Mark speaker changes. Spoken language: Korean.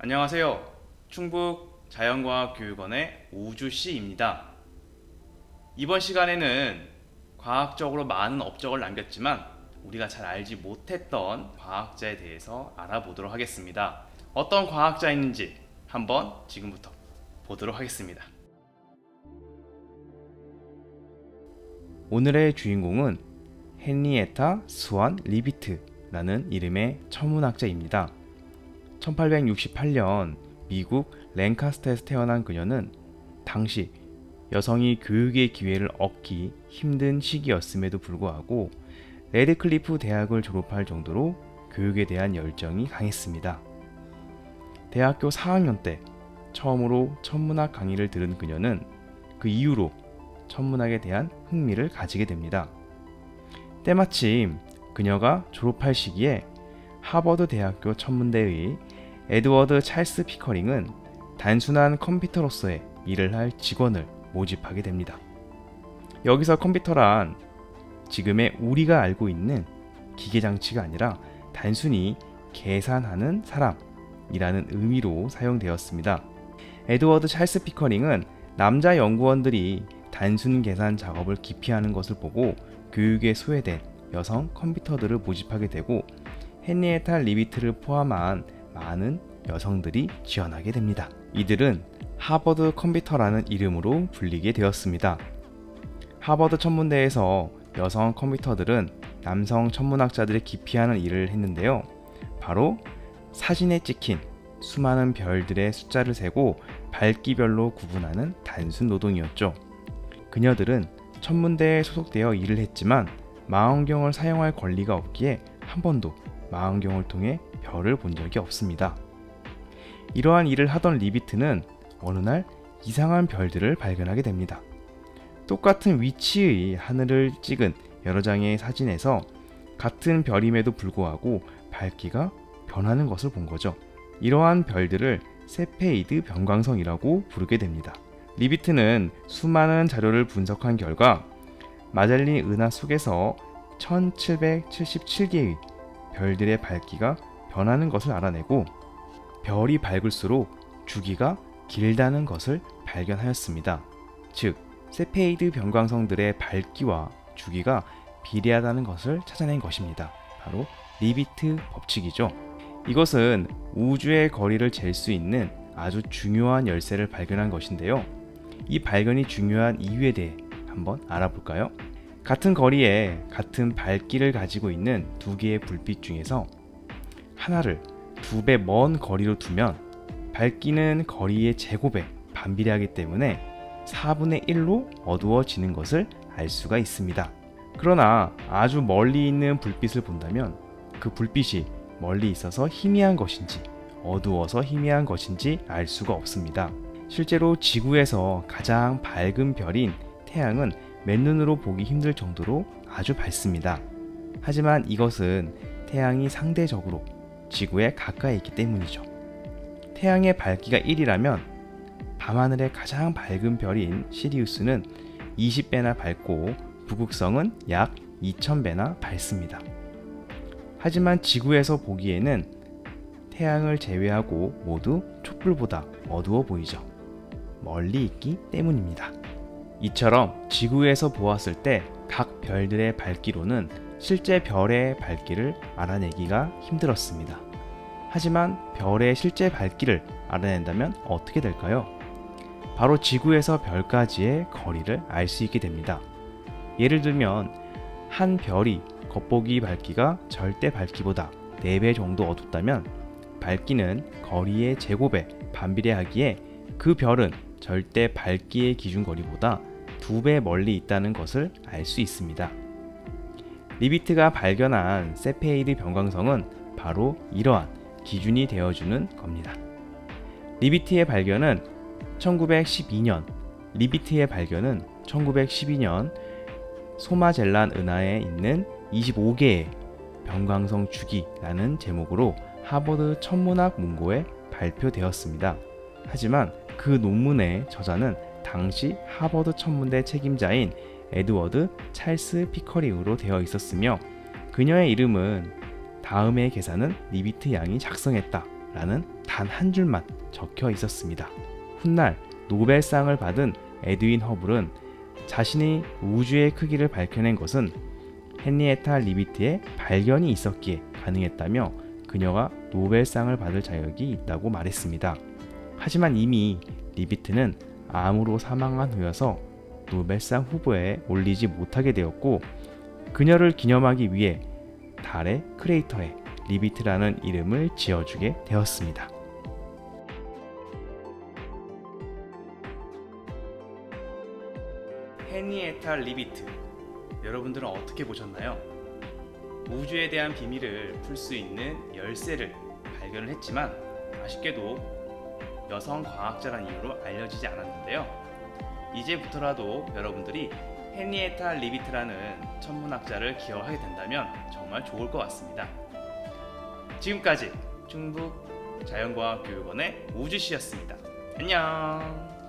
Speaker 1: 안녕하세요. 충북 자연과학교육원의 우주씨입니다. 이번 시간에는 과학적으로 많은 업적을 남겼지만 우리가 잘 알지 못했던 과학자에 대해서 알아보도록 하겠습니다. 어떤 과학자인지 한번 지금부터 보도록 하겠습니다. 오늘의 주인공은 헨리에타 스완 리비트라는 이름의 천문학자입니다. 1868년 미국 랭카스터에서 태어난 그녀는 당시 여성이 교육의 기회를 얻기 힘든 시기였음에도 불구하고 레드클리프 대학을 졸업할 정도로 교육에 대한 열정이 강했습니다. 대학교 4학년 때 처음으로 천문학 강의를 들은 그녀는 그 이후로 천문학에 대한 흥미를 가지게 됩니다. 때마침 그녀가 졸업할 시기에 하버드 대학교 천문대의 에드워드 찰스 피커링은 단순한 컴퓨터로서의 일을 할 직원을 모집하게 됩니다. 여기서 컴퓨터란 지금의 우리가 알고 있는 기계장치가 아니라 단순히 계산하는 사람이라는 의미로 사용되었습니다. 에드워드 찰스 피커링은 남자 연구원들이 단순 계산 작업을 기피하는 것을 보고 교육에 소외된 여성 컴퓨터들을 모집하게 되고 헨리에타 리비트를 포함한 많은 여성들이 지원하게 됩니다. 이들은 하버드 컴퓨터라는 이름으로 불리게 되었습니다. 하버드 천문대에서 여성 컴퓨터들은 남성 천문학자들이 기피하는 일을 했는데요. 바로 사진에 찍힌 수많은 별들의 숫자를 세고 밝기별로 구분하는 단순 노동이었죠. 그녀들은 천문대에 소속되어 일을 했지만 망원경을 사용할 권리가 없기에 한 번도 망원경을 통해 별을 본 적이 없습니다. 이러한 일을 하던 리비트는 어느 날 이상한 별들을 발견하게 됩니다. 똑같은 위치의 하늘을 찍은 여러 장의 사진에서 같은 별임에도 불구하고 밝기가 변하는 것을 본 거죠. 이러한 별들을 세페이드 변광성이라고 부르게 됩니다. 리비트는 수많은 자료를 분석한 결과 마젤린 은하 속에서 1777개의 별들의 밝기가 변하는 것을 알아내고 별이 밝을수록 주기가 길다는 것을 발견하였습니다. 즉, 세페이드 변광성들의 밝기와 주기가 비례하다는 것을 찾아낸 것입니다. 바로 리비트 법칙이죠. 이것은 우주의 거리를 잴 수 있는 아주 중요한 열쇠를 발견한 것인데요. 이 발견이 중요한 이유에 대해 한번 알아볼까요? 같은 거리에 같은 밝기를 가지고 있는 두 개의 불빛 중에서 하나를 2배 먼 거리로 두면 밝기는 거리의 제곱에 반비례하기 때문에 4분의 1로 어두워지는 것을 알 수가 있습니다. 그러나 아주 멀리 있는 불빛을 본다면 그 불빛이 멀리 있어서 희미한 것인지 어두워서 희미한 것인지 알 수가 없습니다. 실제로 지구에서 가장 밝은 별인 태양은 맨눈으로 보기 힘들 정도로 아주 밝습니다. 하지만 이것은 태양이 상대적으로 지구에 가까이 있기 때문이죠. 태양의 밝기가 1이라면 밤하늘의 가장 밝은 별인 시리우스는 20배나 밝고 북극성은 약 2000배나 밝습니다. 하지만 지구에서 보기에는 태양을 제외하고 모두 촛불보다 어두워 보이죠. 멀리 있기 때문입니다. 이처럼 지구에서 보았을 때 각 별들의 밝기로는 실제 별의 밝기를 알아내기가 힘들었습니다. 하지만 별의 실제 밝기를 알아낸다면 어떻게 될까요? 바로 지구에서 별까지의 거리를 알 수 있게 됩니다. 예를 들면 한 별이 겉보기 밝기가 절대 밝기보다 4배 정도 어둡다면 밝기는 거리의 제곱에 반비례하기에 그 별은 절대 밝기의 기준거리보다 2배 멀리 있다는 것을 알 수 있습니다. 리비트가 발견한 세페이드 변광성은 바로 이러한 기준이 되어주는 겁니다. 리비트의 발견은 1912년 소마젤란 은하에 있는 25개의 변광성 주기라는 제목으로 하버드 천문학 문고에 발표되었습니다. 하지만 그 논문의 저자는 당시 하버드 천문대 책임자인 에드워드 찰스 피커링으로 되어 있었으며 그녀의 이름은 다음의 계산은 리비트 양이 작성했다 라는 단 한 줄만 적혀 있었습니다. 훗날 노벨상을 받은 에드윈 허블은 자신이 우주의 크기를 밝혀낸 것은 헨리에타 리비트의 발견이 있었기에 가능했다며 그녀가 노벨상을 받을 자격이 있다고 말했습니다. 하지만 이미 리비트는 암으로 사망한 후여서 노벨상 후보에 올리지 못하게 되었고, 그녀를 기념하기 위해 달의 크레이터에 리비트라는 이름을 지어주게 되었습니다. 헨리에타 리비트, 여러분들은 어떻게 보셨나요? 우주에 대한 비밀을 풀 수 있는 열쇠를 발견을 했지만 아쉽게도 여성 과학자란 이유로 알려지지 않았는데요. 이제부터라도 여러분들이 헨리에타 리비트라는 천문학자를 기억하게 된다면 정말 좋을 것 같습니다. 지금까지 충북 자연과학교육원의 우주씨였습니다. 안녕.